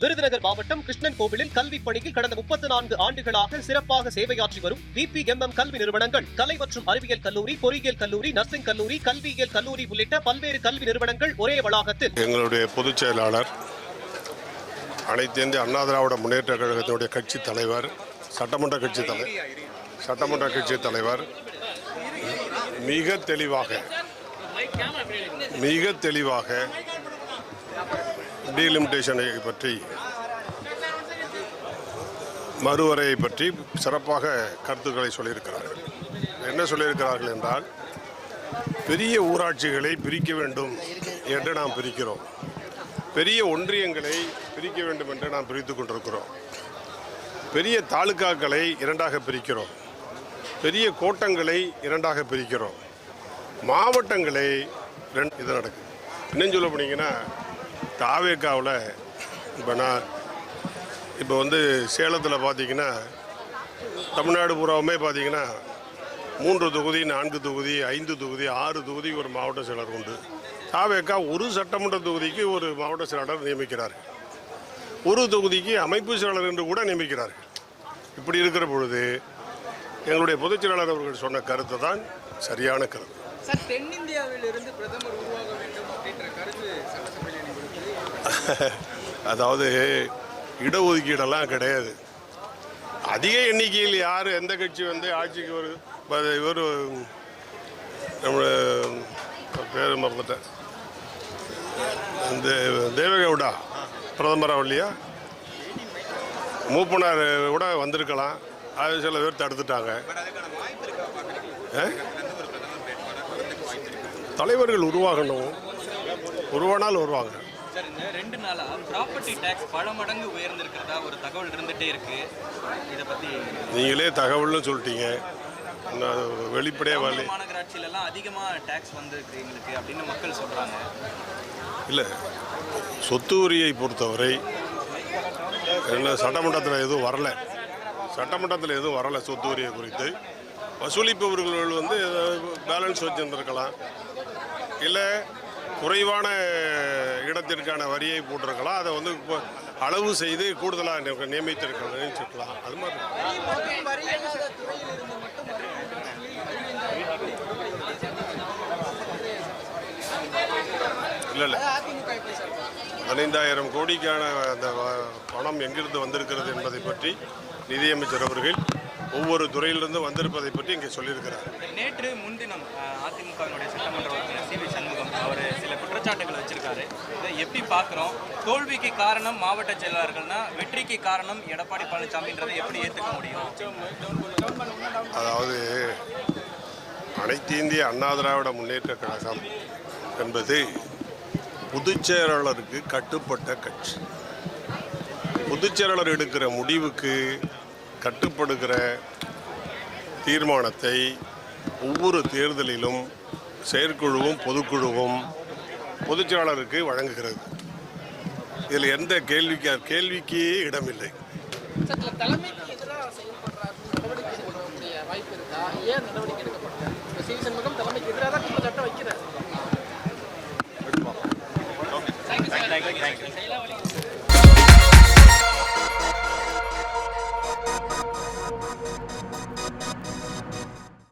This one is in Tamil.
விருதுநகர் மாவட்டம் கிருஷ்ணன் கோவிலில் கல்விப் பணியில் கடந்த 34 ஆண்டுகளாக சிறப்பாக சேவையாற்றி வரும் VPMM கல்வி நிறுவனங்கள், கலை மற்றும் அறிவியல் கல்லூரி, பொறியியல் கல்லூரி, நர்சிங் கல்லூரி, கல்வியியல் கல்லூரி உள்ளிட்ட பல்வேறு கல்வி நிறுவனங்கள் ஒரே வளாகத்தில். எங்களுடைய பொதுச் செயலாளர், அனைத்து இந்திய அண்ணா திராவிட முன்னேற்ற கழகத்தினுடைய கட்சி தலைவர், சட்டமன்ற கட்சி தலைவர் மிக தெளிவாக டீலிமிட்டேஷனை பற்றி, மறுவரையை பற்றி சிறப்பாக கருத்துக்களை சொல்லியிருக்கிறார்கள். என்ன சொல்லியிருக்கிறார்கள் என்றால், பெரிய ஊராட்சிகளை பிரிக்க வேண்டும் என்று நாம் பிரிக்கிறோம், பெரிய ஒன்றியங்களை பிரிக்க வேண்டும் என்று நாம் பிரித்து கொண்டிருக்கிறோம், பெரிய தாலுகாக்களை இரண்டாக பிரிக்கிறோம், பெரிய கோட்டங்களை இரண்டாக பிரிக்கிறோம், மாவட்டங்களை இது நடக்குது. இன்னும் சொல்ல போனீங்கன்னா, தாவேக்காவில் இப்போ சேலத்தில் பார்த்தீங்கன்னா, தமிழ்நாடு பூராவுமே பார்த்தீங்கன்னா 3 தொகுதி, 4 தொகுதி, 5 தொகுதி, 6 தொகுதி ஒரு மாவட்ட செயலர் உண்டு. தாவேக்கா ஒரு சட்டமன்ற தொகுதிக்கு ஒரு மாவட்ட செயலாளர் நியமிக்கிறார்கள், ஒரு தொகுதிக்கு அமைப்பு செயலாளர் என்று கூட நியமிக்கிறார்கள். இப்படி இருக்கிற பொழுது எங்களுடைய பொதுச் செயலாளர் அவர்கள் சொன்ன கருத்து தான் சரியான கருத்து. சார், தென்னிந்தியாவில் இருந்து பிரதமர் உருவாக வேண்டும் அப்படின்ற கருத்து சட்டசபையில் அதாவது இடஒதுக்கீடெல்லாம் கிடையாது. அதிக எண்ணிக்கையில் யார் எந்த கட்சி ஆட்சிக்கு இவர் நம்ம பேர் மறந்துட்டேன், இந்த தேவகவுடா பிரதமராக இல்லையா, மூப்பனார் கூட வந்திருக்கலாம், அது சில பேர் தடுத்துட்டாங்க. தலைவர்கள் உருவாகணும், உருவானால் வருவாங்க. சார், இந்த 2 நாளா ப்ராப்பர்ட்டி டாக்ஸ் பல மடங்கு உயர்ந்திருக்கிறதா ஒரு தகவல் இருந்துகிட்டே இருக்கு. இதை பற்றி நீங்களே தகவல்னு சொல்லிட்டீங்க, வெளிப்படையாக மாநகராட்சியிலலாம் அதிகமாக டாக்ஸ் வந்திருக்கு எங்களுக்கு அப்படின்னு மக்கள் சொல்கிறாங்க. இல்லை, சொத்து வரியை பொறுத்தவரை என்ன சட்டமன்றத்தில் எதுவும் வரலை. சொத்து வரியை குறித்து வசூலிப்பவர்கள் பேலன்ஸ் வச்சுருந்துருக்கலாம், இல்லை குறைவான இடத்திற்கான வரியை போட்டிருக்கலாம், அதை அளவு செய்து கூடுதலாக நியமித்திருக்கலாம். அது மாதிரி இல்லை 15,000 கோடிக்கான அந்த பணம் எங்கிருந்து வந்திருக்கிறது என்பதை பற்றி நிதியமைச்சர் அவர்கள் ஒவ்வொரு துறையிலிருந்து வந்திருப்பதை பற்றி இங்கே சொல்லியிருக்கிறார். நேற்று முன்தினம் அதிமுகவினுடைய சட்டமன்ற உறுப்பினர் CV சண்முகம் அவர் சில குற்றச்சாட்டுகளை வச்சிருக்காரு. இதை எப்படி பார்க்குறோம்? தோல்விக்கு காரணம் மாவட்ட செயலாளர்கள்னா வெற்றிக்கு காரணம் எடப்பாடி பழனிசாமின்றதை எப்படி ஏற்றுக்க முடியும்? அதாவது அனைத்து இந்திய அண்ணா திராவிட முன்னேற்ற கழகம் என்பது பொதுச் செயலாளருக்கு கட்டுப்பட்ட கட்சி. பொதுச் செயலாளர் எடுக்கிற முடிவுக்கு கட்டுப்படுகிற தீர்மானத்தை ஒவ்வொரு தேர்தலிலும் செயற்குழுவும் பொதுக்குழுவும் பொதுச் செயலாளருக்கு வழங்குகிறது. இதில் எந்த கேள்விக்கே இடமில்லை. Thank you.